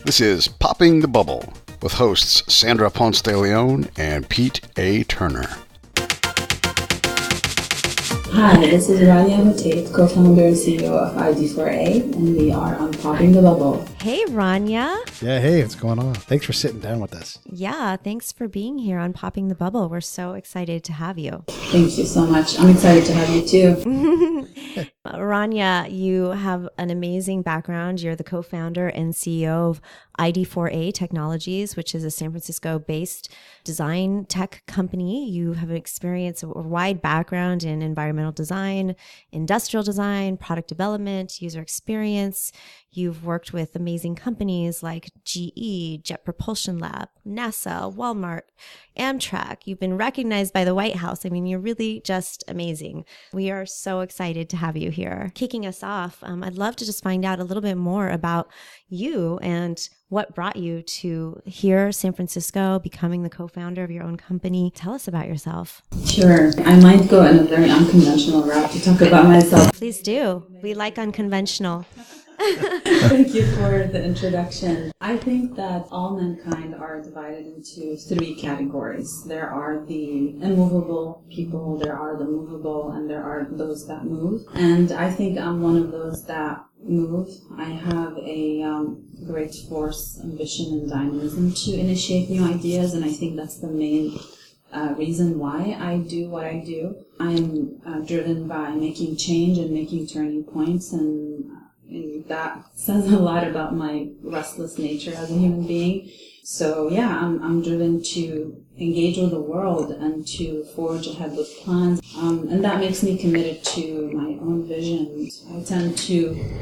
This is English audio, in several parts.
This is Popping the Bubble with hosts Sandra Ponce de Leon and Pete A. Turner. Hi, this is Rania Hoteit, co-founder and CEO of ID4A, and we are on Popping the Bubble. Hey, Rania. Yeah, hey, what's going on? Thanks for sitting down with us. Yeah, thanks for being here on Popping the Bubble. We're so excited to have you. Thank you so much. I'm excited to have you too. Rania, you have an amazing background. You're the co-founder and CEO of ID4A Technologies, which is a San Francisco-based design tech company. You have an experience, a wide background in environmental design, industrial design, product development, user experience. You've worked with amazing companies like GE, Jet Propulsion Lab, NASA, Walmart, Amtrak. You've been recognized by the White House. I mean, you're really just amazing. We are so excited to have you here. Kicking us off, I'd love to just find out a little bit more about you and what brought you to here, San Francisco, becoming the co-founder of your own company. Tell us about yourself. Sure. I might go in a very unconventional route to talk about myself. Please do. We like unconventional. Thank you for the introduction. I think that all mankind are divided into three categories. There are the immovable people, there are the movable, and there are those that move. And I think I'm one of those that move. I have a great force, ambition, and dynamism to initiate new ideas, and I think that's the main reason why I do what I do. I'm driven by making change and making turning points, and that says a lot about my restless nature as a human being. So yeah, I'm driven to engage with the world and to forge ahead with plans. And that makes me committed to my own vision. I tend to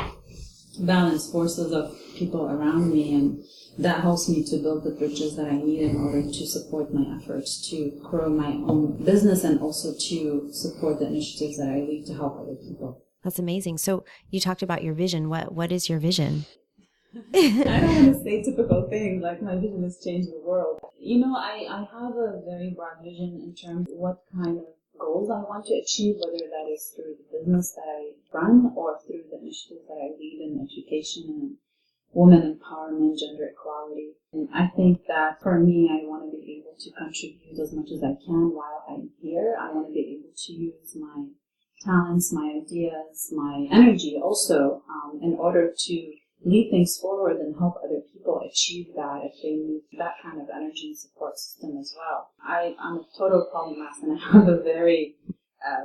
balance forces of people around me, and that helps me to build the bridges that I need in order to support my efforts to grow my own business and also to support the initiatives that I lead to help other people. That's amazing. So you talked about your vision. What is your vision? I don't want to say typical things like my vision is change the world. You know, I have a very broad vision in terms of what kind of goals I want to achieve, whether that is through the business that I run or through the initiatives that I lead in education and women empowerment, gender equality. And I think that for me, I want to be able to contribute as much as I can while I'm here. I want to be able to use my talents, my ideas, my energy also in order to lead things forward and help other people achieve that if they need that kind of energy and support system as well. I'm a total polymath, and I have a very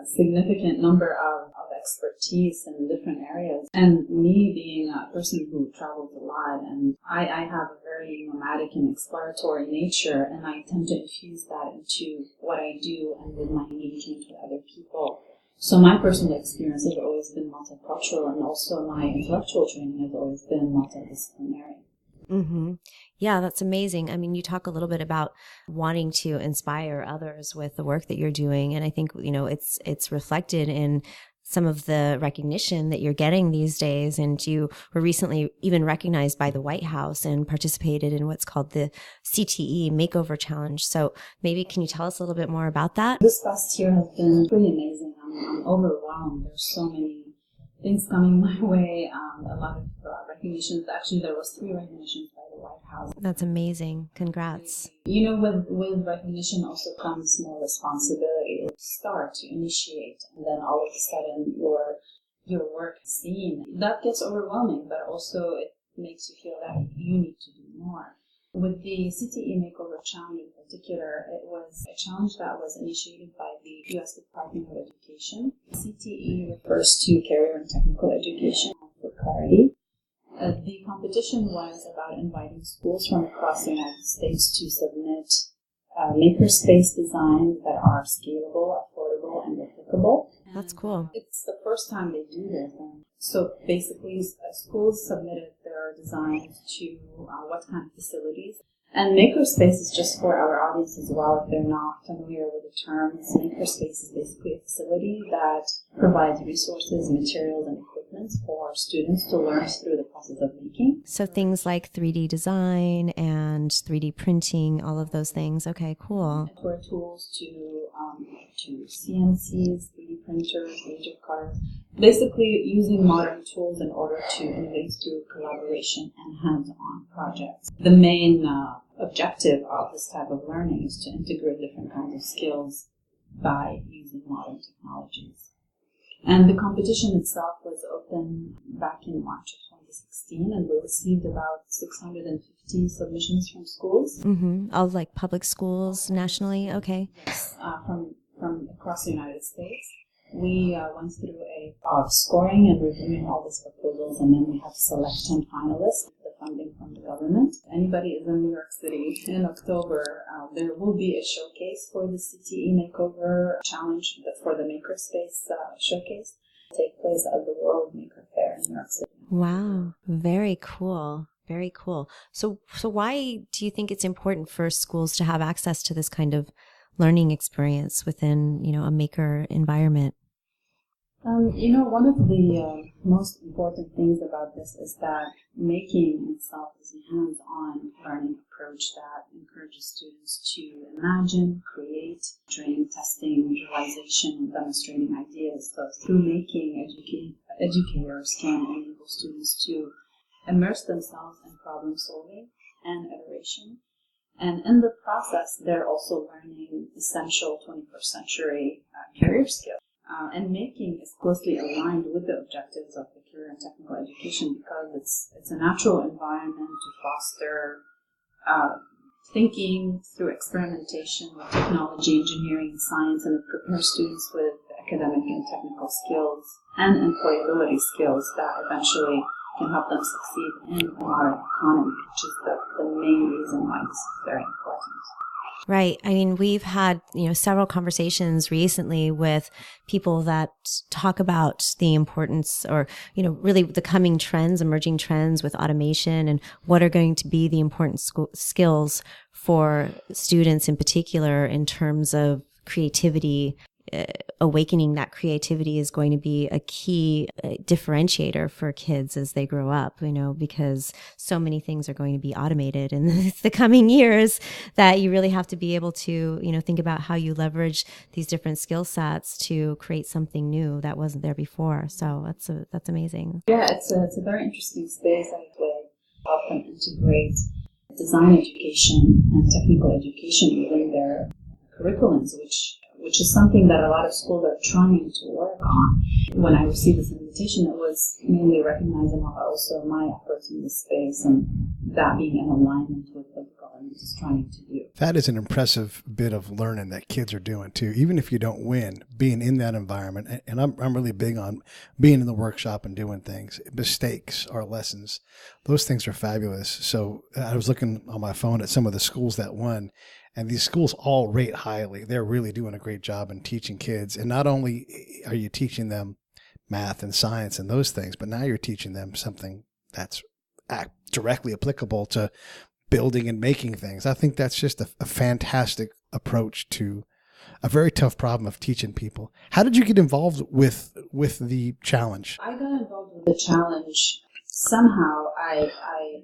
significant number of expertise in different areas. And me being a person who travels a lot, and I have a very nomadic and exploratory nature, and I tend to infuse that into what I do and with my engagement with other people. So my personal experience has always been multicultural, and also my intellectual training has always been multidisciplinary. Mm-hmm. Yeah, that's amazing. I mean, you talk a little bit about wanting to inspire others with the work that you're doing. And I think, you know, it's reflected in some of the recognition that you're getting these days. And you were recently even recognized by the White House and participated in what's called the CTE Makeover Challenge. So maybe can you tell us a little bit more about that? This past year has been pretty amazing. I'm overwhelmed. There's so many things coming my way. A lot of recognitions. Actually, there was 3 recognitions by the White House. That's amazing. Congrats. You know, with recognition also comes more responsibility. To start, to initiate, and then all of a sudden your work is seen. That gets overwhelming, but also it makes you feel that you need to do more. With the CTE Makeover Challenge in particular, it was a challenge that was initiated by the U.S. Department of Education. CTE refers to Career and Technical Education for clarity. The competition was about inviting schools from across the United States to submit makerspace designs that are scalable, affordable, and replicable. That's cool. It's the first time they do this. So basically, schools submitted their designs to what kind of facilities. And makerspace is just for our audience as well, if they're not familiar with the terms. Makerspace is basically a facility that provides resources, materials, and equipment for students to learn through the process of making. So things like 3D design and 3D printing, all of those things. Okay, cool. For tools to CNCs, 3D printers, laser cutters, basically using modern tools in order to innovate through collaboration and hands-on projects. The main objective of this type of learning is to integrate different kinds of skills by using modern technologies. And the competition itself was open back in March of 2016, and we received about 650 submissions from schools. All like public schools nationally? Okay. Yes, from across the United States. We went through a scoring and reviewing all these proposals, and then we had to select 10 finalists with the funding from the government. Anybody is in New York City in October, there will be a showcase for the CTE Makeover Challenge for the Makerspace showcase. Take place at the World Maker Fair in New York City. Wow, very cool. Very cool. So why do you think it's important for schools to have access to this kind of learning experience within, a maker environment? One of the most important things about this is that making itself is a hands-on learning approach that encourages students to imagine, create, train, testing, visualization, and demonstrating ideas. So through making, educators can enable students to immerse themselves in problem solving and iteration. And in the process, they're also learning essential 21st century career skills. And making is closely aligned with the objectives of the career and technical education because it's a natural environment to foster thinking through experimentation with technology, engineering, science, and it prepares students with academic and technical skills and employability skills that eventually can help them succeed in the modern economy, which is the main reason why this is very important. Right. I mean, we've had, several conversations recently with people that talk about the importance or, really the coming trends, emerging trends with automation and what are going to be the important skills for students in particular in terms of creativity. Awakening that creativity is going to be a key differentiator for kids as they grow up, because so many things are going to be automated in the coming years that you really have to be able to, think about how you leverage these different skill sets to create something new that wasn't there before. So that's amazing. Yeah, it's a very interesting space. I would help them integrate design education and technical education within their curriculums, which is something that a lot of schools are trying to work on. When I received this invitation, it was mainly recognizing also my efforts in this space and that being in alignment with what the government is trying to do. That is an impressive bit of learning that kids are doing too. Even if you don't win, being in that environment, and I'm really big on being in the workshop and doing things. Mistakes are lessons. Those things are fabulous. So I was looking on my phone at some of the schools that won. And these schools all rate highly. They're really doing a great job in teaching kids. And not only are you teaching them math and science and those things, but now you're teaching them something that's directly applicable to building and making things. I think that's just a fantastic approach to a very tough problem of teaching people. How did you get involved with the challenge? I got involved with the challenge. Somehow,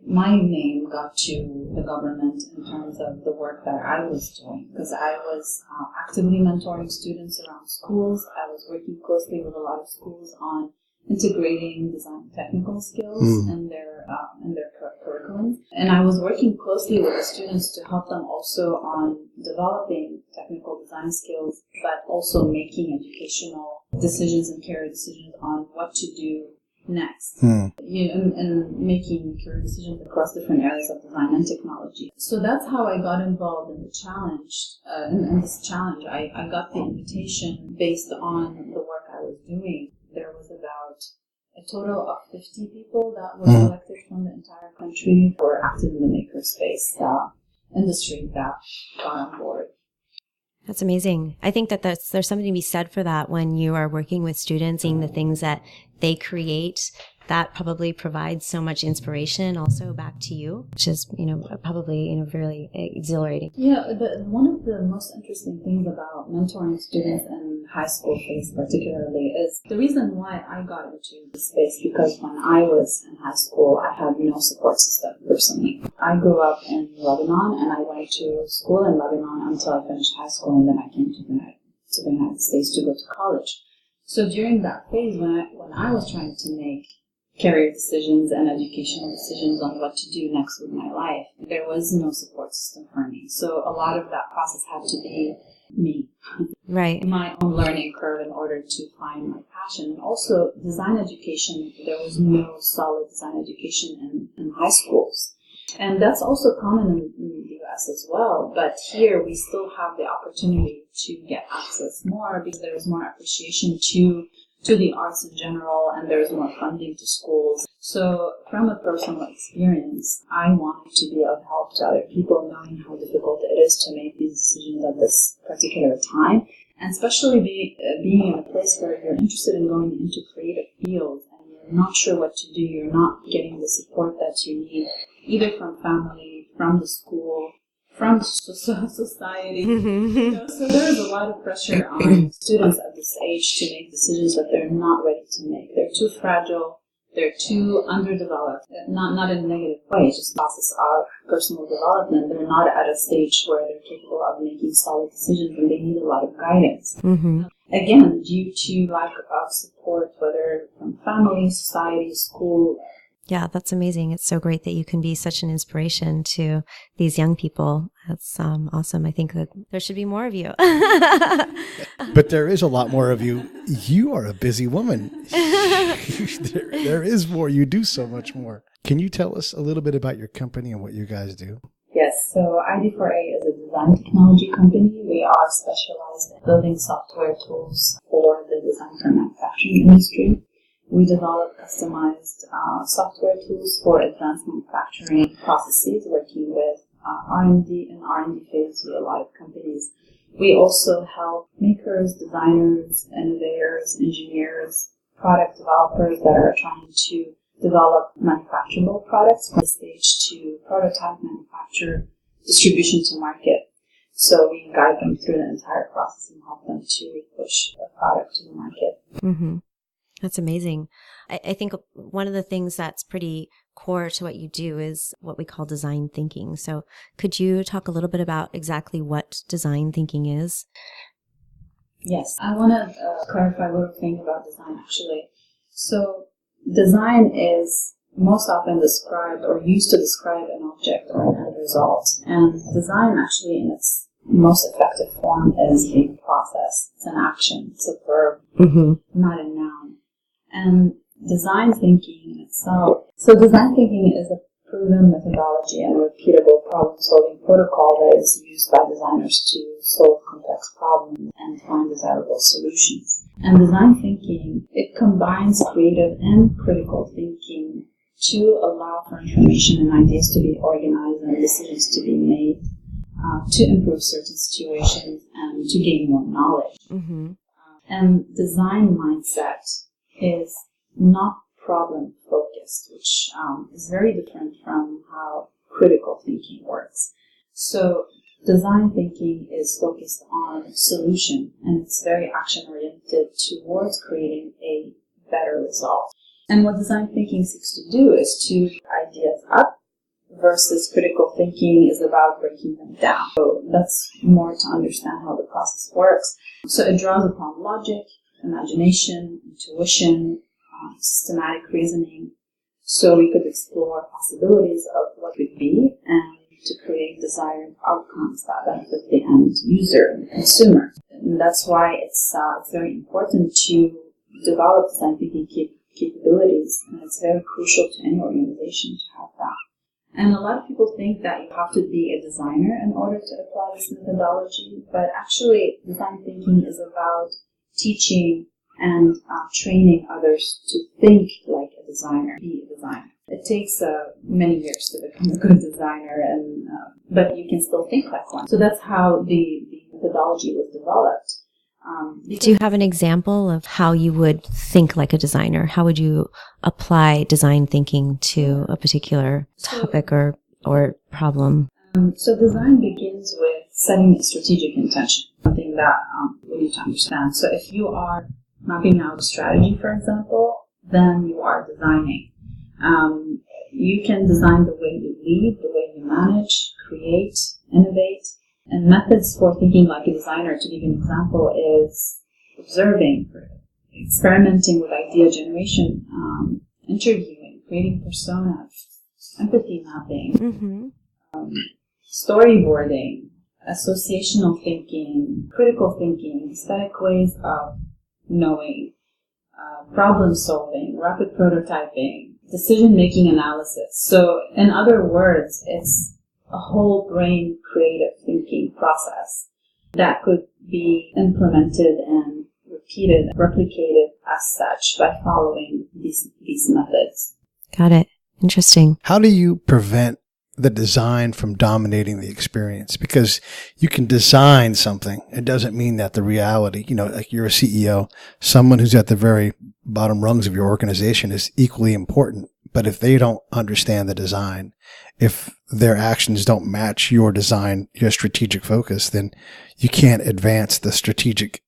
my name got to the government in terms of the work that I was doing, because I was actively mentoring students around schools. I was working closely with a lot of schools on integrating design technical skills in their curriculums, and I was working closely with the students to help them also on developing technical design skills, but also making educational decisions and career decisions on what to do next, and making career decisions across different areas of design and technology. So that's how I got involved in the challenge. In this challenge, I got the invitation based on the work I was doing. There was about a total of 50 people that were selected from the entire country who were active in the makerspace industry that got on board. That's amazing. I think that there's something to be said for that when you are working with students, seeing the things that they create. That probably provides so much inspiration also back to you, which is, probably, really exhilarating. Yeah, one of the most interesting things about mentoring students in high school phase particularly is the reason why I got into this space, because when I was in high school, I had no support system personally. I grew up in Lebanon, and I went to school in Lebanon until I finished high school, and then I came to the United States to go to college. So during that phase, when I was trying to make career decisions and educational decisions on what to do next with my life, there was no support system for me. So a lot of that process had to be me. Right. My own learning curve in order to find my passion. And also design education, there was no solid design education in high schools. And that's also common in the US as well. But here we still have the opportunity to get access more because there is more appreciation to the arts in general, and there's more funding to schools. So from a personal experience, I wanted to be of help to other people, knowing how difficult it is to make these decisions at this particular time, and especially being in a place where you're interested in going into creative fields and you're not sure what to do, you're not getting the support that you need, either from family, from the school, from society. So there is a lot of pressure on students at this age to make decisions that they're not ready to make. They're too fragile. They're too underdeveloped. Not in a negative way, just process of personal development. They're not at a stage where they're capable of making solid decisions, and they need a lot of guidance. Again, due to lack of support, whether from family, society, school. Yeah, that's amazing. It's so great that you can be such an inspiration to these young people. That's awesome. I think that there should be more of you. But there is a lot more of you. You are a busy woman. there is more. You do so much more. Can you tell us a little bit about your company and what you guys do? Yes, so ID4A is a design technology company. We are specialized in building software tools for the design for manufacturing industry. We develop customized software tools for advanced manufacturing processes, working with R&D phase with a lot of companies. We also help makers, designers, innovators, engineers, product developers that are trying to develop manufacturable products from the stage to prototype, manufacture, distribution to market. So we guide them through the entire process and help them to push a product to the market. Mm-hmm. That's amazing. I think one of the things that's pretty core to what you do is what we call design thinking. So could you talk a little bit about exactly what design thinking is? Yes, I want to clarify a little thing about design, actually. So design is most often described or used to describe an object or an end result. And design actually in its most effective form is a process. It's an action. It's a verb, not a noun. And design thinking itself. So design thinking is a proven methodology and repeatable problem-solving protocol that is used by designers to solve complex problems and find desirable solutions. And design thinking, it combines creative and critical thinking to allow for information and ideas to be organized and decisions to be made to improve certain situations and to gain more knowledge. And design mindset is not problem-focused, which is very different from how critical thinking works. So design thinking is focused on solution, and it's very action-oriented towards creating a better result. And what design thinking seeks to do is to ideas up, versus critical thinking is about breaking them down. So that's more to understand how the process works. So it draws upon logic, imagination, intuition, systematic reasoning, so we could explore possibilities of what could be and to create desired outcomes that benefit the end user and the consumer. And that's why it's very important to develop design thinking capabilities, and it's very crucial to any organization to have that. And a lot of people think that you have to be a designer in order to apply this methodology, but actually design thinking is about teaching and training others to think like a designer, be a designer. It takes many years to become a good designer, but you can still think like one. So that's how the methodology was developed. Do you have an example of how you would think like a designer? How would you apply design thinking to a particular topic or problem? So design begins with setting a strategic intention, something that we need to understand. So if you are mapping out a strategy, for example, then you are designing. You can design the way you lead, the way you manage, create, innovate. And methods for thinking like a designer, to give you an example, is observing, for experimenting with idea generation, interviewing, creating personas, empathy mapping, storyboarding, associational thinking, critical thinking, aesthetic ways of knowing, problem solving, rapid prototyping, decision-making analysis. So in other words, it's a whole brain creative thinking process that could be implemented and replicated as such by following these methods. Got it. Interesting. How do you prevent the design from dominating the experience? Because you can design something. It doesn't mean that the reality, like you're a CEO, someone who's at the very bottom rungs of your organization is equally important. But if they don't understand the design, if their actions don't match your design, your strategic focus, then you can't advance the strategic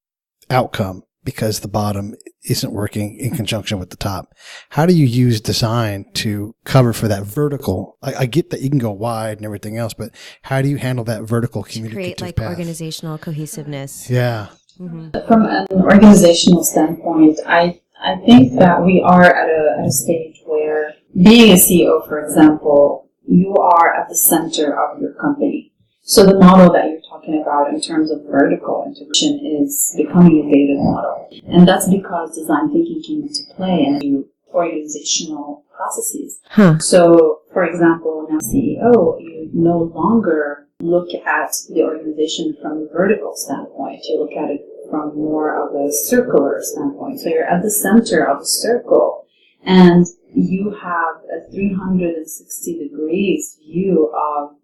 outcome because the bottom isn't working in conjunction with the top. How do you use design to cover for that vertical? I get that you can go wide and everything else, but how do you handle that vertical communicative create path? Organizational cohesiveness? Yeah. From an organizational standpoint, I think that we are at a stage where being a CEO, for example, you are at the center of your company. So the model that you're talking about in terms of vertical integration is becoming a dated model. And that's because design thinking came into play and organizational processes. So, for example, now CEO, you no longer look at the organization from a vertical standpoint. You look at it from more of a circular standpoint. So you're at the center of a circle and you have a 360 degrees view of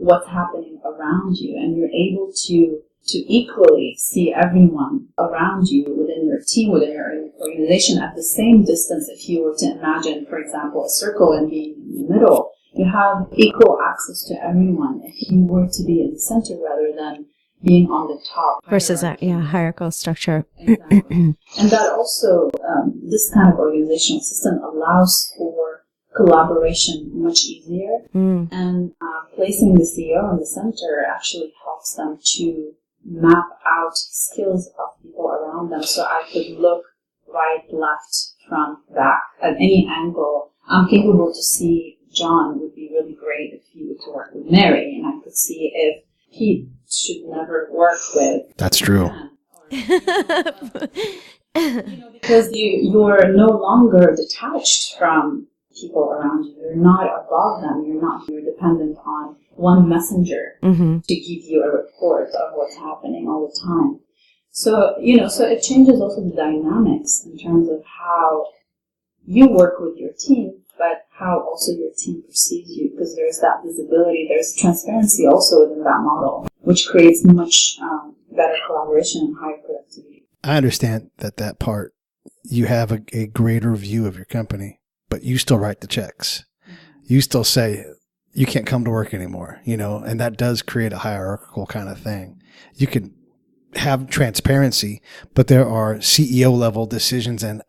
what's happening around you, and you're able to equally see everyone around you within your team, within your organization at the same distance. If you were to imagine, for example, a circle and being in the middle, you have equal access to everyone if you were to be in the center rather than being on the top. Versus a hierarchical structure. Exactly. And that also, this kind of organizational system allows for collaboration much easier. And placing the CEO in the center actually helps them to map out skills of people around them. So I could look right, left, front, back, at any angle. I'm capable to see John would be really great if he were to work with Mary, and I could see if Pete should never work with. That's true. Because you're no longer detached from people around you. You're not above them. You're dependent on one messenger to give you a report of what's happening all the time. So, so it changes also the dynamics in terms of how you work with your team, but how also your team perceives you, because there's that visibility, there's transparency also within that model, which creates much better collaboration and higher productivity. I understand that part. You have a greater view of your company, but you still write the checks. You still say, you can't come to work anymore, and that does create a hierarchical kind of thing. You can have transparency, but there are CEO level decisions and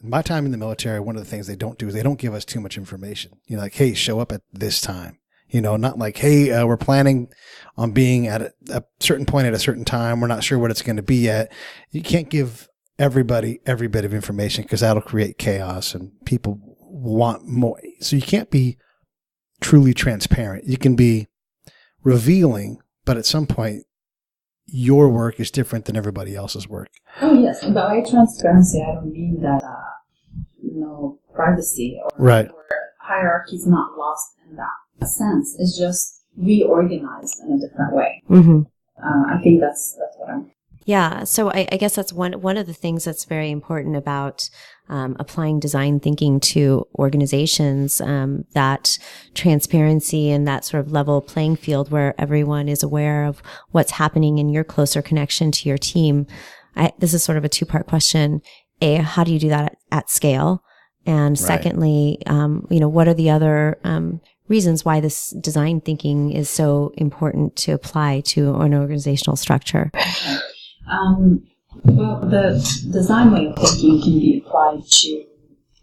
my time in the military, one of the things they don't do is they don't give us too much information. Like, hey, show up at this time. Not like, hey, we're planning on being at a certain point at a certain time. We're not sure what it's going to be yet. You can't give everybody every bit of information because that'll create chaos and people want more. So you can't be truly transparent. You can be revealing, but at some point, your work is different than everybody else's work. Oh, yes. And by transparency, I don't mean that privacy or hierarchy is not lost in that sense. It's just reorganized in a different way. I think that's what I'm. Yeah. So I guess that's one of the things that's very important about applying design thinking to organizations, that transparency and that sort of level playing field where everyone is aware of what's happening in your closer connection to your team. This is sort of a two-part question. A, how do you do that at scale? And secondly, what are the other reasons why this design thinking is so important to apply to an organizational structure? Well, the design way of thinking can be applied to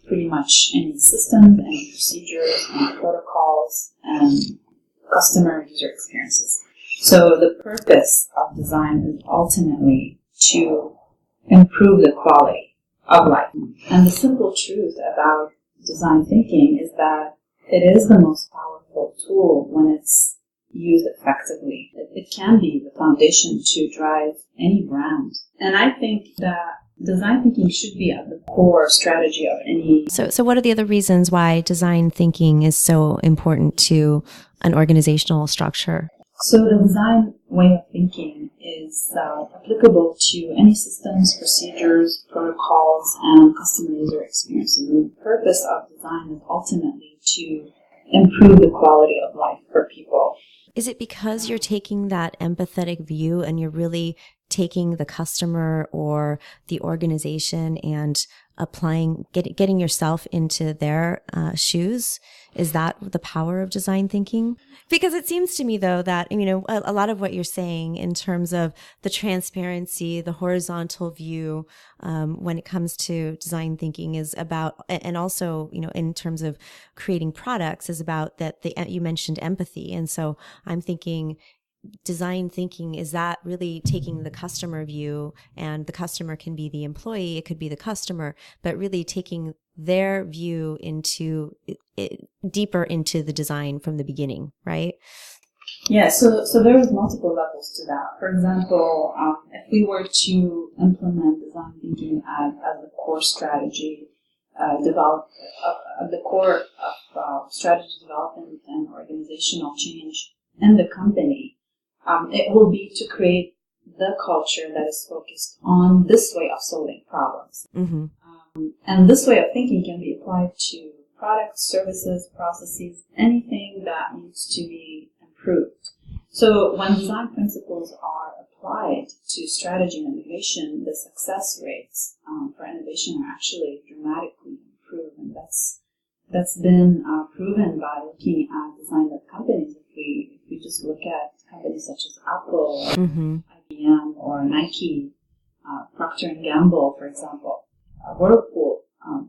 pretty much any system, any procedures, any protocols, and customer user experiences. So the purpose of design is ultimately to improve the quality of life. And the simple truth about design thinking is that it is the most powerful tool when it's used effectively. It can be the foundation to drive any brand. And I think that design thinking should be at the core strategy of any. So what are the other reasons why design thinking is so important to an organizational structure? So the design way of thinking is applicable to any systems, procedures, protocols, and customer user experiences. And the purpose of design is ultimately to improve the quality of life for people. Is it because you're taking that empathetic view and you're really taking the customer or the organization and applying, getting yourself into their shoes? Is that the power of design thinking? Because it seems to me, though, that, you know, a lot of what you're saying in terms of the transparency, the horizontal view, when it comes to design thinking is about, and also, you know, in terms of creating products is about that you mentioned empathy. And so I'm thinking, design thinking, is that really taking the customer view, and the customer can be the employee, it could be the customer, but really taking their view into deeper into the design from the beginning, right? Yeah, so there's multiple levels to that. For example, if we were to implement design thinking as the core strategy, the core of strategy development and organizational change in the company, it will be to create the culture that is focused on this way of solving problems. Mm-hmm. And this way of thinking can be applied to products, services, processes, anything that needs to be improved. So when design principles are applied to strategy and innovation, the success rates for innovation are actually dramatically improved. And that's been proven by looking at design-led companies. If we just look at companies such as Apple, or IBM, or Nike, Procter & Gamble, for example, Whirlpool,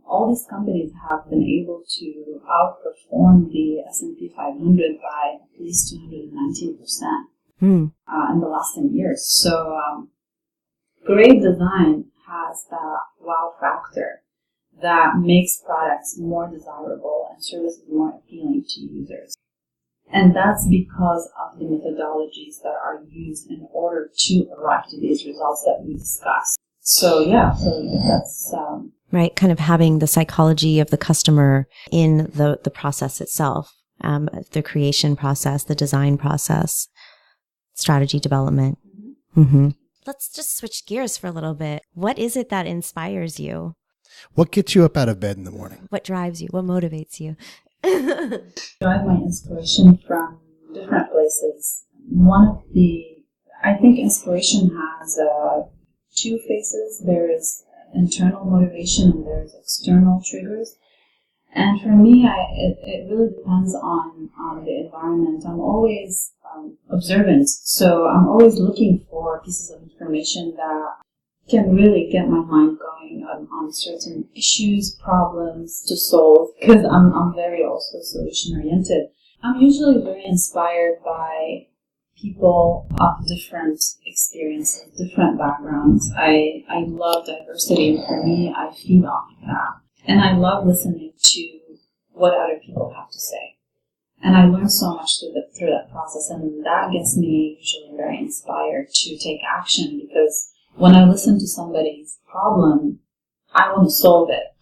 all these companies have been able to outperform the S&P 500 by at least 219% in the last 10 years. So great design has that wow factor that makes products more desirable and services more appealing to users. And that's because of the methodologies that are used in order to arrive to these results that we discussed. So that's right, kind of having the psychology of the customer in the process itself, the creation process, the design process, strategy development. Mm-hmm. Let's just switch gears for a little bit. What is it that inspires you? What gets you up out of bed in the morning? What drives you? What motivates you? I derive my inspiration from different places. I think inspiration has two faces. There is internal motivation and there's external triggers. And for me, it really depends on the environment. I'm always observant, so I'm always looking for pieces of information that can really get my mind going on certain issues, problems to solve, because I'm very also solution oriented. I'm usually very inspired by people of different experiences, different backgrounds. I love diversity, and for me, I feed off of that. And I love listening to what other people have to say. And I learn so much through that process, and that gets me usually very inspired to take action, because when I listen to somebody's problem, I want to solve it.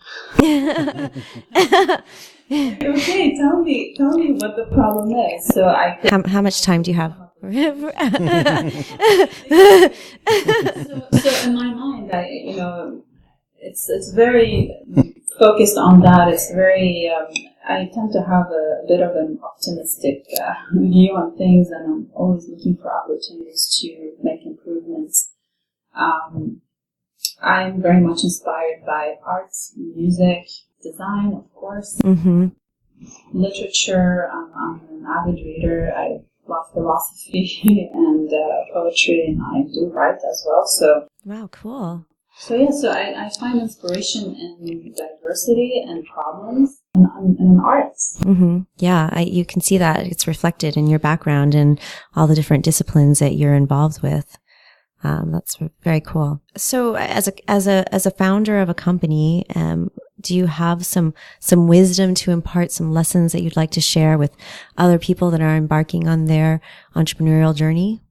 Okay, tell me what the problem is. So how much time do you have? So in my mind, it's very focused on that. It's very. I tend to have a bit of an optimistic view on things, and I'm always looking for opportunities to make improvements. I'm very much inspired by art, music, design, of course, literature. I'm an avid reader. I love philosophy and poetry, and I do write as well. So wow, cool. So I find inspiration in diversity and problems and in arts. Mm-hmm. Yeah, you can see that it's reflected in your background and all the different disciplines that you're involved with. That's very cool. So as a founder of a company, do you have some wisdom to impart, some lessons that you'd like to share with other people that are embarking on their entrepreneurial journey?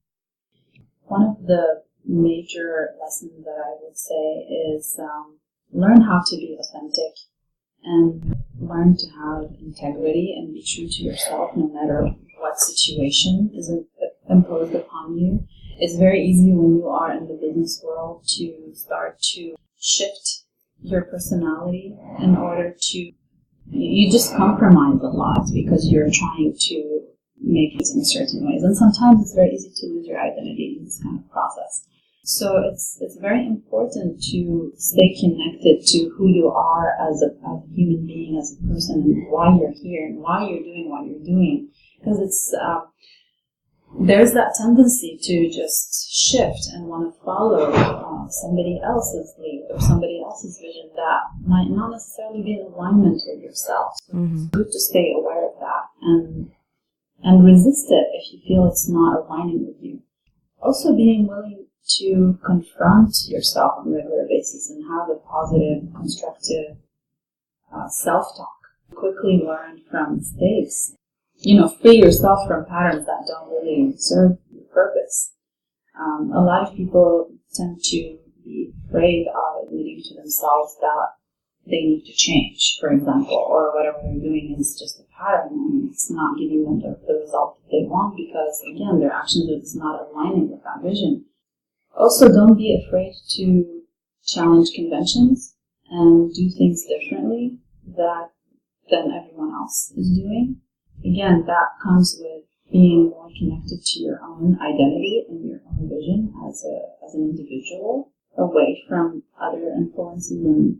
One of the major lessons that I would say is learn how to be authentic and learn to have integrity and be true to yourself no matter what situation is imposed upon you. It's very easy when you are in the business world to start to shift your personality in order to, you just compromise a lot because you're trying to make it in certain ways. And sometimes it's very easy to lose your identity in this kind of process. So it's very important to stay connected to who you are as a human being, as a person, and why you're here and why you're doing what you're doing. Because it's there's that tendency to just shift and want to follow somebody else's lead or somebody else's vision that might not necessarily be in alignment with yourself. So it's good to stay aware of that and resist it if you feel it's not aligning with you. Also being willing to confront yourself on a regular basis and have a positive, constructive self-talk. Quickly learn from mistakes. Free yourself from patterns that don't really serve your purpose. A lot of people tend to be afraid of admitting to themselves that they need to change, for example, or whatever they're doing is just a pattern and it's not giving them the result that they want because, again, their actions is not aligning with that vision. Also, don't be afraid to challenge conventions and do things differently than everyone else is doing. Again, that comes with being more connected to your own identity and your own vision as an individual, away from other influences and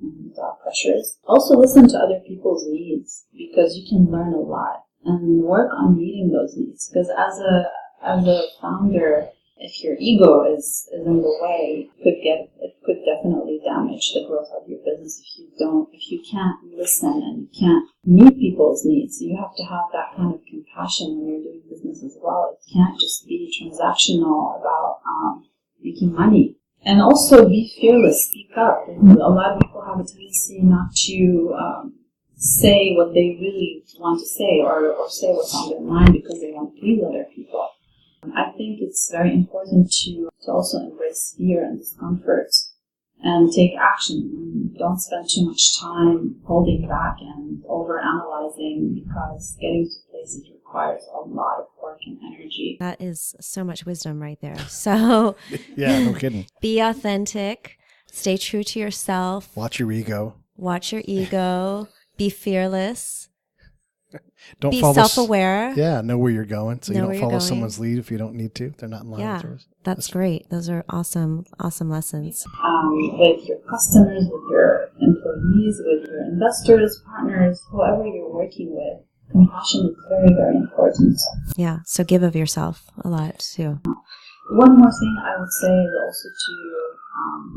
pressures. Also, listen to other people's needs because you can learn a lot and work on meeting those needs. Because as a founder, if your ego is in the way, it could definitely damage the growth of your business if you can't listen and you can't meet people's needs. You have to have that kind of compassion when you're doing business as well. It can't just be transactional about making money. And also be fearless, speak up. A lot of people have a tendency not to say what they really want to say or say what's on their mind because they want to please other people. I think it's very important to also embrace fear and discomfort and take action. Don't spend too much time holding back and overanalyzing because getting to places requires a lot of work and energy. That is so much wisdom right there. So yeah, no kidding. Be authentic, stay true to yourself. Watch your ego. Be fearless. Don't be follow self-aware. Know where you're going. So you don't follow someone's lead if you don't need to. They're not in line with yours. That's great. Those are awesome lessons. With your customers, with your employees, with your investors, partners, whoever you're working with, compassion is very, very important. Yeah. So give of yourself a lot too. One more thing I would say is also to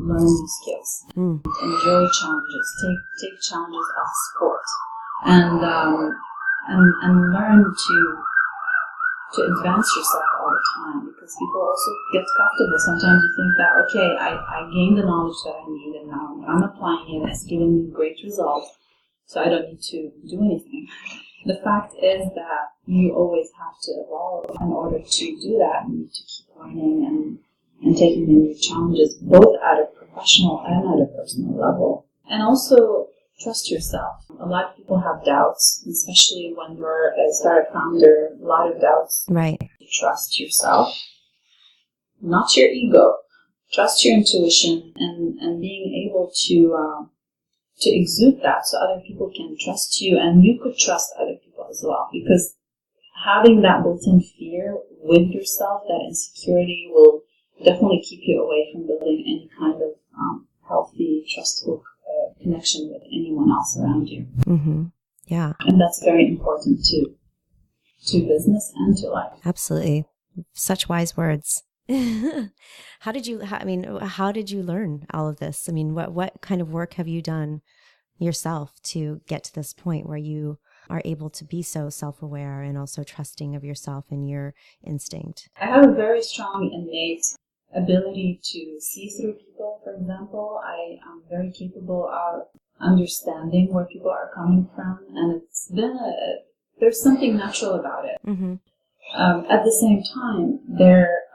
learn new skills. Enjoy challenges. Take challenges as a sport. And learn to advance yourself all the time because people also get comfortable. Sometimes you think that, okay, I gained the knowledge that I need and now I'm applying it. It's giving me great results, so I don't need to do anything. The fact is that you always have to evolve. In order to do that, you need to keep learning and taking in new challenges, both at a professional and at a personal level. And also, trust yourself. A lot of people have doubts, especially when you're a startup founder, a lot of doubts. Right. Trust yourself, not your ego. Trust your intuition and being able to exude that so other people can trust you and you could trust other people as well. Because having that built-in fear with yourself, that insecurity will definitely keep you away from building any kind of healthy, trustful connection with anyone else around you. Mm-hmm. Yeah. And that's very important to business and to life. Absolutely. Such wise words. How did you learn all of this? I mean, what kind of work have you done yourself to get to this point where you are able to be so self-aware and also trusting of yourself and your instinct? I have a very strong innate ability to see through people, for example. I am very capable of understanding where people are coming from, and there's something natural about it. Mm-hmm. At the same time,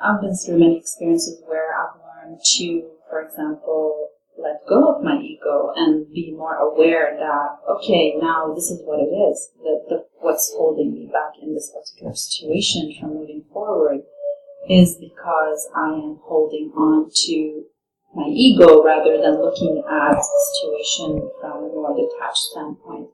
I've been through many experiences where I've learned to, for example, let go of my ego and be more aware that, okay, now this is what it is, what's holding me back in this particular situation from moving forward is because I am holding on to my ego rather than looking at the situation from a more detached standpoint.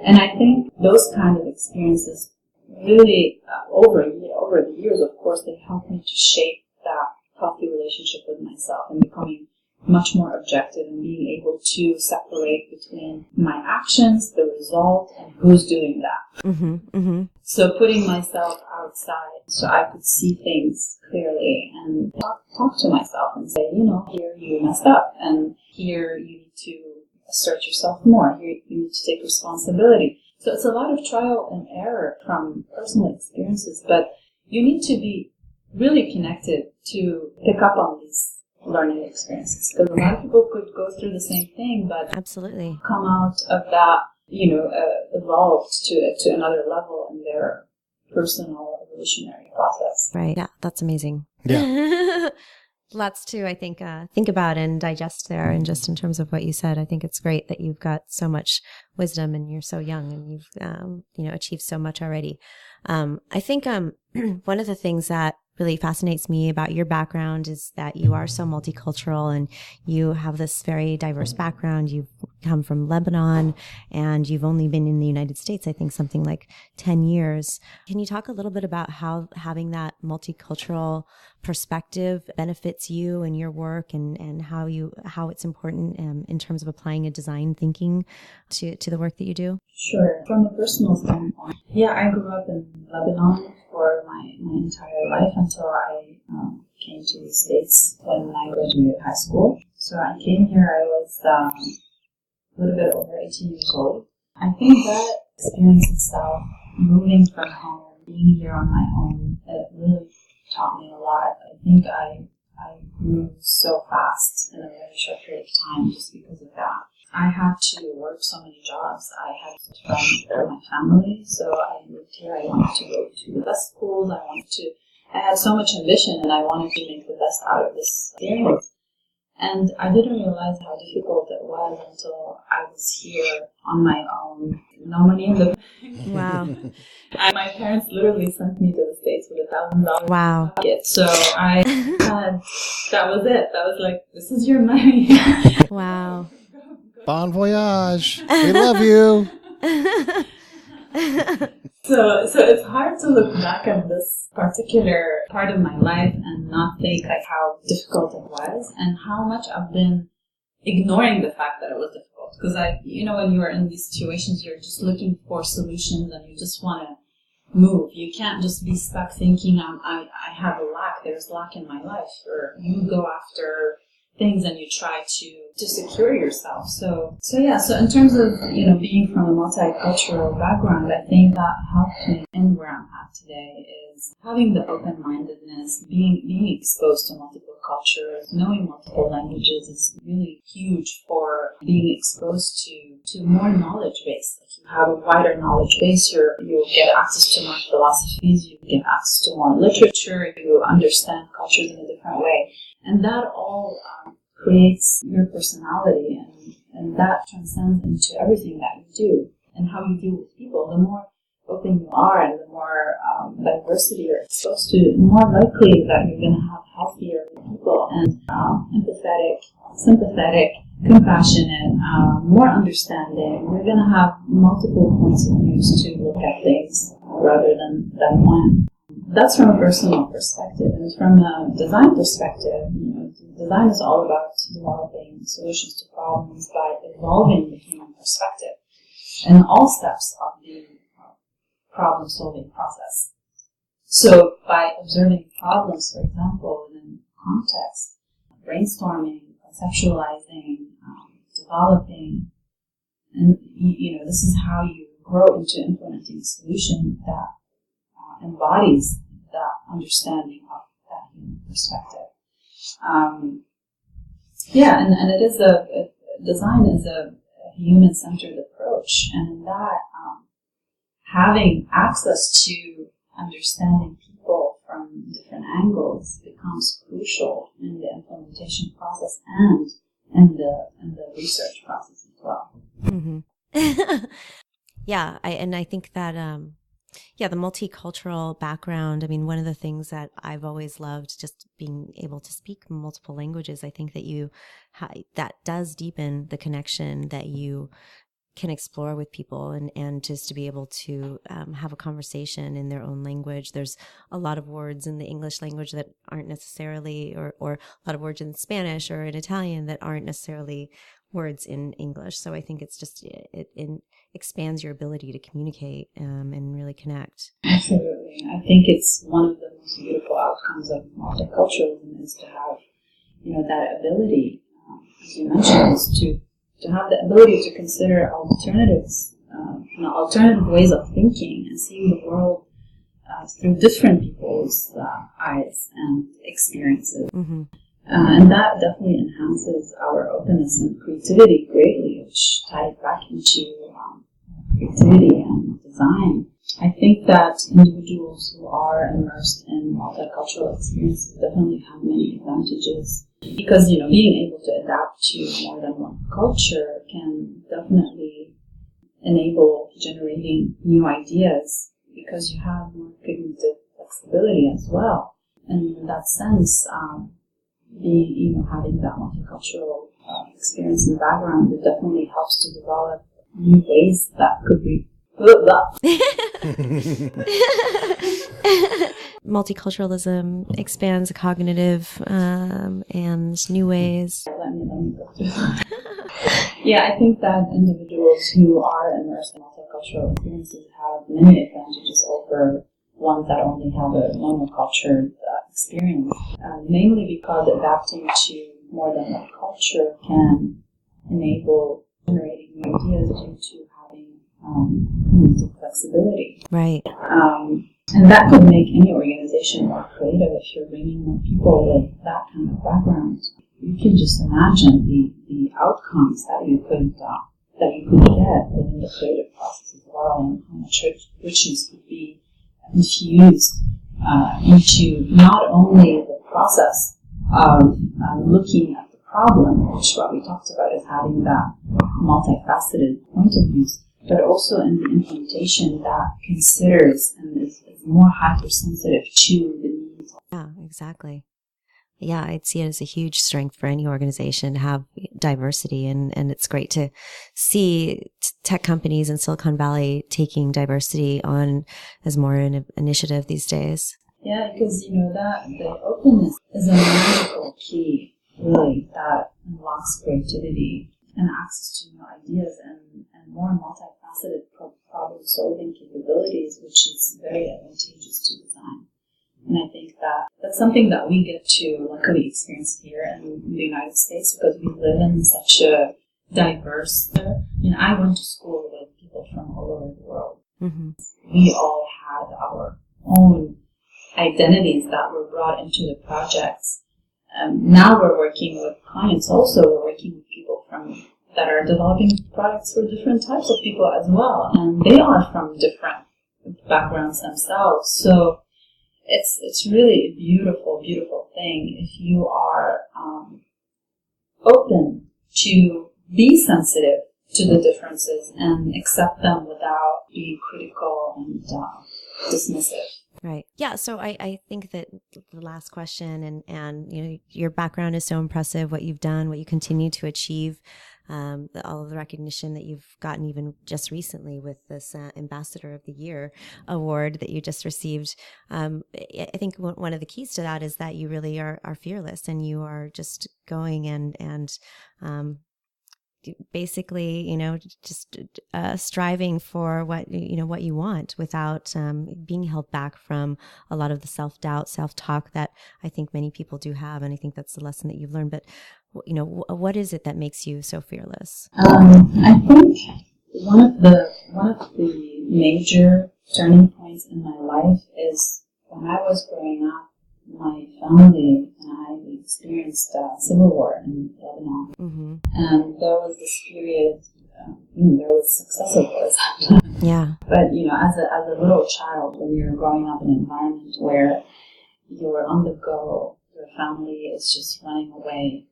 And I think those kind of experiences really, over the years, of course, they helped me to shape that healthy relationship with myself and becoming much more objective and being able to separate between my actions, the result, and who's doing that. Mm-hmm. Mm-hmm. So putting myself outside so I could see things clearly and talk to myself and say, here you messed up, and here you need to assert yourself more. Here you need to take responsibility. So it's a lot of trial and error from personal experiences, but you need to be really connected to pick up on these learning experiences, because a lot of people could go through the same thing, but absolutely come out of that, evolved to another level in their personal evolutionary process. Right. Yeah, that's amazing. Yeah. Lots to, I think about and digest there. And just in terms of what you said, I think it's great that you've got so much wisdom and you're so young and you've, achieved so much already. I think one of the things that really fascinates me about your background is that you are so multicultural and you have this very diverse background. You've come from Lebanon and you've only been in the United States, I think something like 10 years. Can you talk a little bit about how having that multicultural perspective benefits you and your work and how it's important in terms of applying a design thinking to the work that you do? Sure. From a personal standpoint, I grew up in Lebanon for my entire life until I came to the States when I graduated high school. So I came here, I was a little bit over 18 years old. I think that experience itself, moving from home, being here on my own, it really taught me a lot. I think I grew so fast in a very short period of time just because of that. I had to work so many jobs. I had from my family, so I moved here. I wanted to go to the best schools. I had so much ambition, and I wanted to make the best out of this experience. And I didn't realize how difficult it was until I was here on my own. No money in the bank. Wow. And my parents literally sent me to the States with $1,000 wow. in my pocket. So that was it. That was like, this is your money. Wow. Bon voyage. We love you. So it's hard to look back at this particular part of my life and not think like how difficult it was and how much I've been ignoring the fact that it was difficult. Because when you are in these situations, you're just looking for solutions and you just want to move. You can't just be stuck thinking, I have a lack, there's lack in my life. Or you go after things and you try to secure yourself. So in terms of, being from a multicultural background, I think that helped me in where I'm at today is having the open-mindedness, being exposed to multiple cultures, knowing multiple languages is really huge for being exposed to more knowledge base. If you have a wider knowledge base, you'll get access to more philosophies, you get access to more literature, you understand cultures in a different way. And that all creates your personality, and that transcends into everything that you do and how you deal with people. The more open you are and the more diversity you're exposed to, the more likely that you're going to have healthier people and empathetic, sympathetic, compassionate, more understanding. You're going to have multiple points of view to look at things rather than one. That's from a personal perspective. And from a design perspective, design is all about developing solutions to problems by evolving the human perspective in all steps of the problem-solving process. So by observing problems, for example, within context, brainstorming, conceptualizing, developing, and this is how you grow into implementing a solution that embodies that understanding of that human perspective. And it is design is a human-centered approach, and in that, having access to understanding people from different angles becomes crucial in the implementation process and in the research process as well. Mm-hmm. I think that the multicultural background. I mean, one of the things that I've always loved, just being able to speak multiple languages. I think that that does deepen the connection that you can explore with people, and just to be able to have a conversation in their own language. There's a lot of words in the English language that aren't necessarily, or a lot of words in Spanish or in Italian that aren't necessarily words in English. So I think it's just, it expands your ability to communicate and really connect. Absolutely. I think it's one of the most beautiful outcomes of multiculturalism is to have, that ability, as you mentioned, is to have the ability to consider alternatives, alternative ways of thinking and seeing the world through different people's eyes and experiences. Mm-hmm. And that definitely enhances our openness and creativity greatly, which ties back into creativity and design. I think that individuals who are immersed in multicultural experiences definitely have many advantages, because, being able to adapt to more than one culture can definitely enable generating new ideas, because you have more cognitive flexibility as well. And in that sense, having that multicultural experience and background, it definitely helps to develop new ways that could be Multiculturalism expands cognitive and new ways. Let me go through that. I think that individuals who are immersed in multicultural experiences have many advantages over ones that only have a monocultured experience, namely because adapting to more than one culture can enable generating new ideas due to having cognitive flexibility. Right. And that could make any organization more creative if you're bringing more people with that kind of background. You can just imagine the outcomes that you could get within the creative process as well, and how much richness could be infused into not only the process of looking at the problem, which what we talked about is having that multifaceted point of view, but also in the implementation that considers and is more hypersensitive to the needs. Yeah, exactly. Yeah, I'd see it as a huge strength for any organization to have diversity, and it's great to see tech companies in Silicon Valley taking diversity on as more an initiative these days. Yeah, because that the openness is a magical key, really, that unlocks creativity and access to new ideas and more multifaceted problem-solving capabilities, which is very advantageous to design. And I think that that's something that we get to luckily experience here in the United States, because we live in such a diverse. I went to school with people from all over the world. Mm-hmm. We all had our own identities that were brought into the projects. Now we're working with clients also. We're working with people that are developing products for different types of people as well, and they are from different backgrounds themselves. So it's really a beautiful, beautiful thing if you are open to be sensitive to the differences and accept them without being critical and dismissive. Right. Yeah. So I think that the last question, and your background is so impressive, what you've done, what you continue to achieve, all of the recognition that you've gotten even just recently with this Ambassador of the Year award that you just received. I think one of the keys to that is that you really are fearless, and you are just going and basically, just striving for what you want without being held back from a lot of the self-doubt, self-talk that I think many people do have. And I think that's the lesson that you've learned. But, what is it that makes you so fearless? I think one of the major turning points in my life is when I was growing up, my family and I experienced civil war in Lebanon. Mm-hmm. And there was this period, there was successive wars. Yeah. But, as a little child, when you're growing up in an environment where you're on the go, your family is just running away,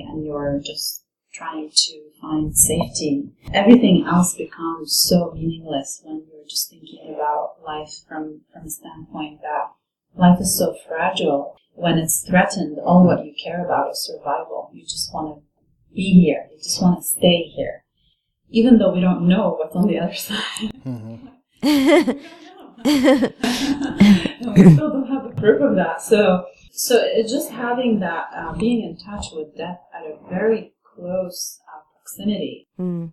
and you're just trying to find safety. Everything else becomes so meaningless when you're just thinking about life from a standpoint that life is so fragile. When it's threatened, all what you care about is survival. You just want to be here. You just want to stay here. Even though we don't know what's on the other side. Mm-hmm. We still don't have the proof of that. So it's just having that, being in touch with death at a very close proximity, and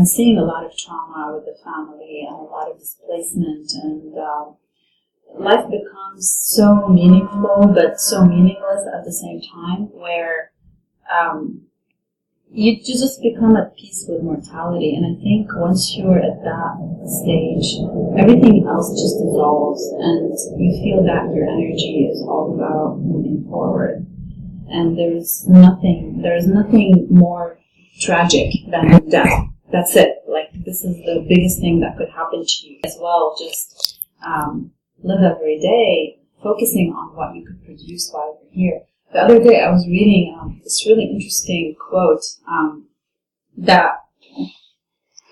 seeing a lot of trauma with the family and a lot of displacement, and life becomes so meaningful but so meaningless at the same time, where you just become at peace with mortality. And I think once you're at that stage, everything else just dissolves, and you feel that your energy is all about moving forward. And there's nothing more tragic than death. That's it. Like, this is the biggest thing that could happen to you as well. Just live every day focusing on what you could produce while you're here. The other day I was reading this really interesting quote that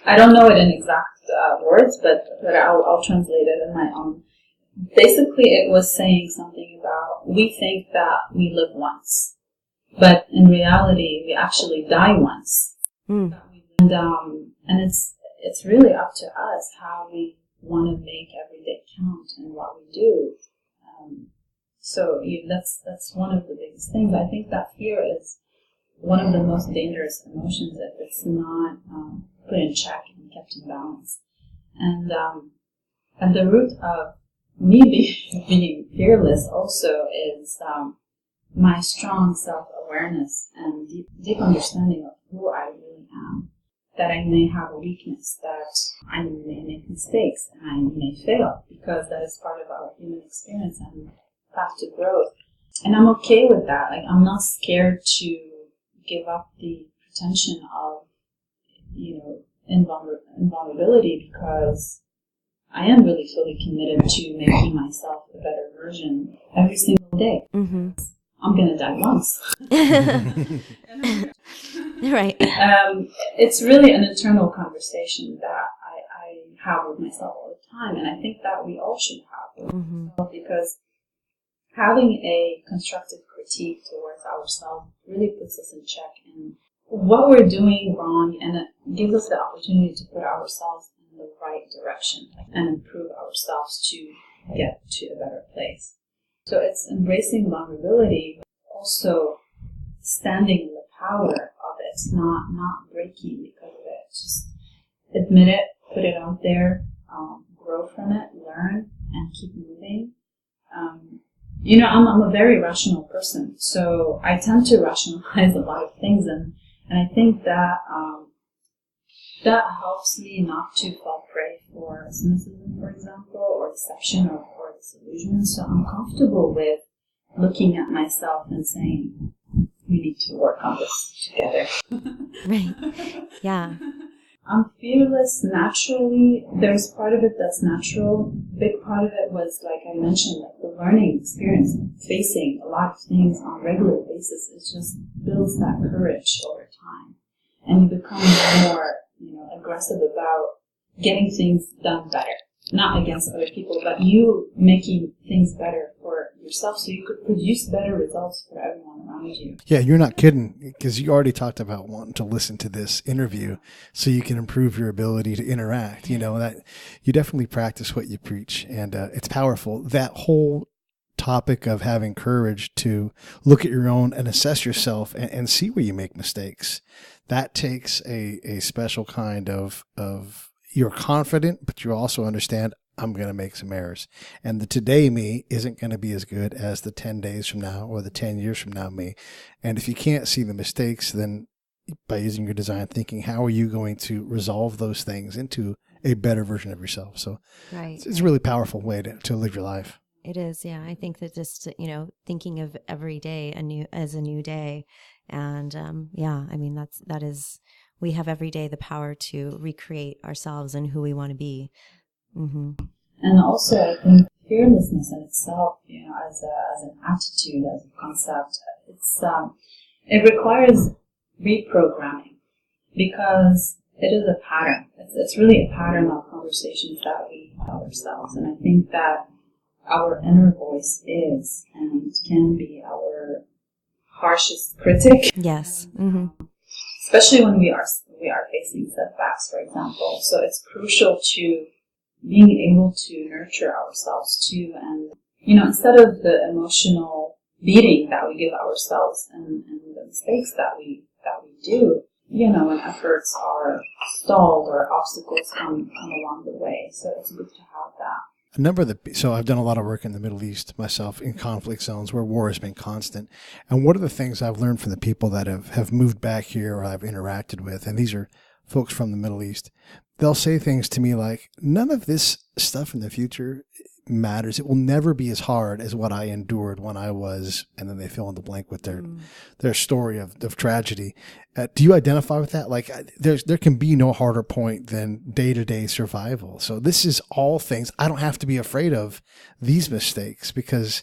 I don't know it in exact words, but I'll translate it in my own. Basically, it was saying something about, we think that we live once, but in reality, we actually die once. And it's really up to us how we want to make every day count and what we do. So that's one of the biggest things. I think that fear is one of the most dangerous emotions if it's not put in check and kept in balance. And at the root of me being fearless also is my strong self-awareness and deep understanding of who I really am. That I may have a weakness, that I may make mistakes, and I may fail, because that is part of our human experience and path to growth. And I'm okay with that. Like, I'm not scared to give up the pretension of, invulnerability, because I am really fully committed to making myself a better version every single day. Mm-hmm. I'm going to die once. Right. It's really an internal conversation that I have with myself all the time, and I think that we all should have with ourselves, because having a constructive critique towards ourselves really puts us in check in what we're doing wrong, and it gives us the opportunity to put ourselves in the right direction and improve ourselves to get to a better place. So it's embracing vulnerability, but also standing in the power of it, not breaking because of it. Just admit it, put it out there, grow from it, learn, and keep moving. I'm a very rational person, so I tend to rationalize a lot of things, and I think that that helps me not to fall prey for cynicism, for example, or deception or disillusionment. So I'm comfortable with looking at myself and saying, we need to work on this together. Right. Yeah. I'm fearless naturally. There's part of it that's natural. Big part of it was, like I mentioned, like the learning experience, facing a lot of things on a regular basis. It just builds that courage over time. And you become more, aggressive about getting things done better. Not against other people, but you making things better for yourself so you could produce better results for everyone around you. Yeah, you're not kidding, because you already talked about wanting to listen to this interview so you can improve your ability to interact. That you definitely practice what you preach, and it's powerful. That whole topic of having courage to look at your own and assess yourself and see where you make mistakes, that takes a special kind of you're confident, but you also understand, I'm going to make some errors. And the today me isn't going to be as good as the 10 days from now or the 10 years from now me. And if you can't see the mistakes, then by using your design thinking, how are you going to resolve those things into a better version of yourself? So right. It's a really powerful way to live your life. It is, yeah. I think that just, thinking of every day as a new day. And I mean, we have every day the power to recreate ourselves and who we want to be. Mm-hmm. And also, I think fearlessness in itself, as an attitude, as a concept, it requires reprogramming, because it is a pattern. It's really a pattern of conversations that we have ourselves. And I think that our inner voice is and can be our harshest critic. Yes. Mm-hmm. Especially when we are facing setbacks, for example. So it's crucial to being able to nurture ourselves too, and instead of the emotional beating that we give ourselves and the mistakes that we do, when efforts are stalled or obstacles come along the way. So it's good to have that. So I've done a lot of work in the Middle East myself, in conflict zones where war has been constant. And one of the things I've learned from the people that have moved back here or I've interacted with, and these are folks from the Middle East, they'll say things to me like, none of this stuff in the future matters. It will never be as hard as what I endured when I was, and then they fill in the blank with their story of tragedy. Do you identify with that? Like, there can be no harder point than day-to-day survival. So this is all things I don't have to be afraid of these mistakes, because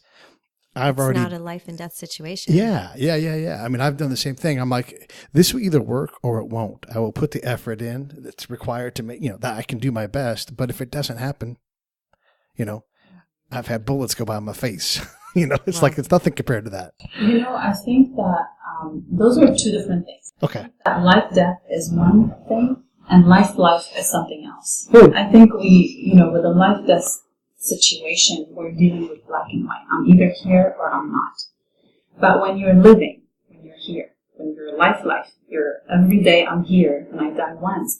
it's not a life and death situation. Yeah. I mean, I've done the same thing. I'm like, this will either work or it won't. I will put the effort in that's required to make, that I can do my best. But if it doesn't happen, I've had bullets go by my face. It's like, it's nothing compared to that. I think that those are two different things. Okay. That life-death is one thing, and life is something else. Hmm. I think we, with a life-death situation, we're dealing with black and white. I'm either here or I'm not. But when you're living, when you're here, when you're life, you're every day I'm here and I die once,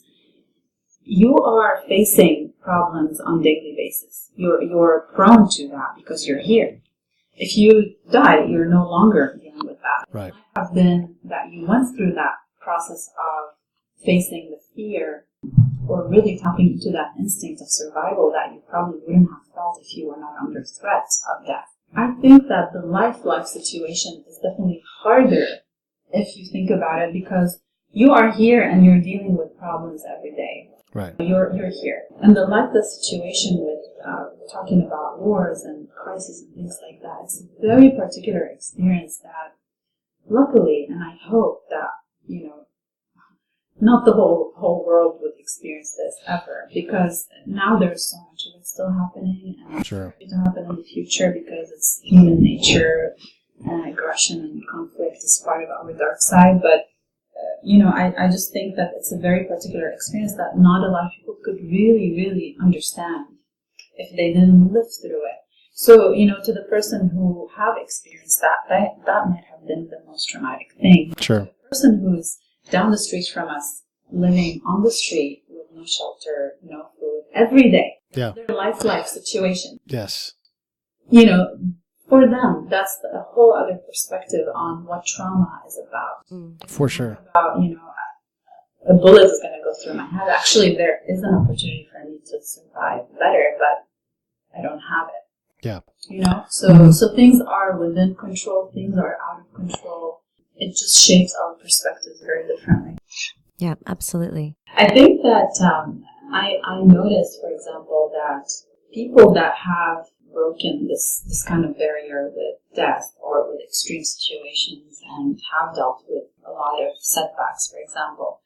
you are facing problems on a daily basis. You're prone to that because you're here. If you die, you're no longer dealing with that. Right. It might have been that you went through that process of facing the fear, or really tapping into that instinct of survival that you probably wouldn't have felt if you were not under threat of death. I think that the life situation is definitely harder if you think about it, because you are here and you're dealing with problems every day. Right. You're here. And the life-death situation with talking about wars and crises and things like that, it's a very particular experience that luckily, and I hope that, not the whole world would experience this ever, because now there's so much of it still happening, and sure. It's going to happen in the future because it's human nature, and aggression and conflict is part of our dark side. But I just think that it's a very particular experience that not a lot of people could really, really understand if they didn't live through it. So, to the person who have experienced that might have been the most traumatic thing. Sure. The person who's down the street from us, living on the street with no shelter, no food, every day. Yeah. Their life situation. Yes. For them, that's a whole other perspective on what trauma is about. For sure. About, a bullet is going to go through my head. Actually, there is an opportunity for me to survive better, but I don't have it. Yeah. So things are within control, things are out of control. It just shapes our perspectives very differently. Yeah, absolutely. I think that I noticed, for example, that people that have broken this kind of barrier with death or with extreme situations and have dealt with a lot of setbacks, for example,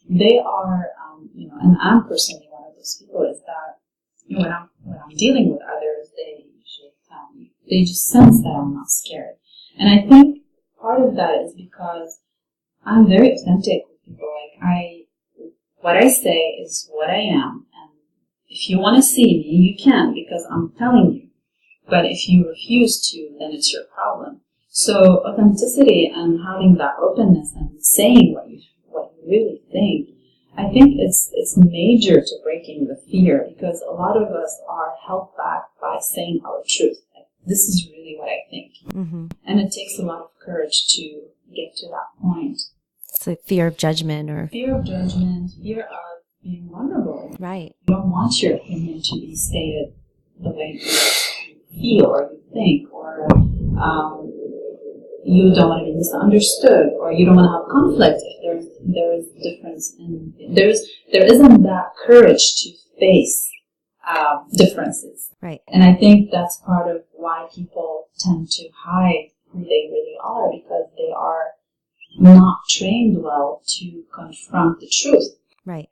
they are, and I'm personally one of those people, is that when I'm dealing with others, they usually tell me, they just sense that I'm not scared. And I think part of that is because I'm very authentic with people. What I say is what I am, and if you want to see me, you can, because I'm telling you. But if you refuse to, then it's your problem. So authenticity and having that openness and saying what you really think, I think it's major to breaking the fear, because a lot of us are held back by saying our truth. Like, this is really what I think. Mm-hmm. And it takes a lot of courage to get to that point. It's like fear of judgment fear of being vulnerable. Right. You don't want your opinion to be stated the way you feel or you think, or you don't want to be misunderstood, or you don't want to have conflict if there is difference, and there isn't that courage to face differences. Right. And I think that's part of why people tend to hide who they really are, because they are not trained well to confront the truth. Right.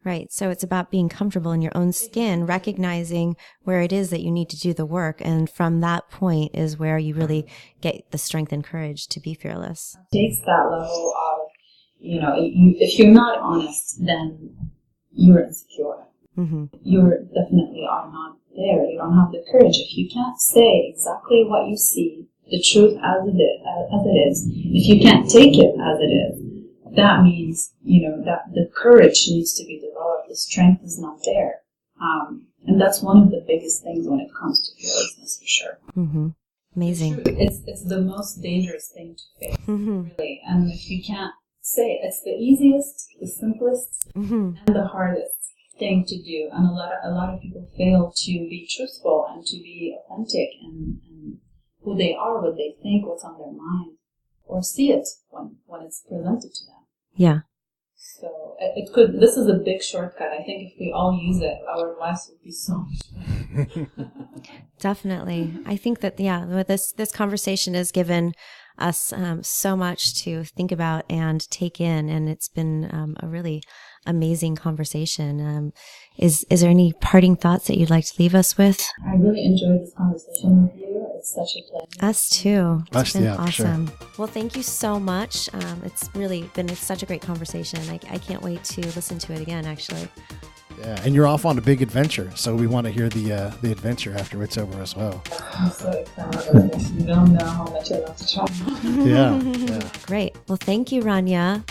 Right. So it's about being comfortable in your own skin, recognizing where it is that you need to do the work. And from that point is where you really get the strength and courage to be fearless. It takes that level of, if you're not honest, then you're insecure. Mm-hmm. You definitely are not there. You don't have the courage. If you can't say exactly what you see, the truth as it is, if you can't take it as it is, that means, that the courage needs to be developed. The strength is not there. And that's one of the biggest things when it comes to fearlessness, for sure. Mm-hmm. Amazing. It's the most dangerous thing to face, Mm-hmm. really. And if you can't say it, it's the easiest, the simplest, Mm-hmm. and the hardest thing to do. And a lot of people fail to be truthful and to be authentic and who they are, what they think, what's on their mind, or see it when it's presented to them. Yeah. So this is a big shortcut. I think if we all use it, our lives would be so much better. Definitely. I think that, this conversation has given us so much to think about and take in, and it's been a really amazing conversation. Is there any parting thoughts that you'd like to leave us with? I really enjoyed this conversation with you. It's such a pleasure. Us too. It's been awesome. Sure. Well, thank you so much. It's really been such a great conversation. I can't wait to listen to it again, actually. Yeah, and you're off on a big adventure, so we want to hear the adventure after it's over as well. I'm so excited. You don't know how much I love to travel. Yeah. Great. Well, thank you, Rania.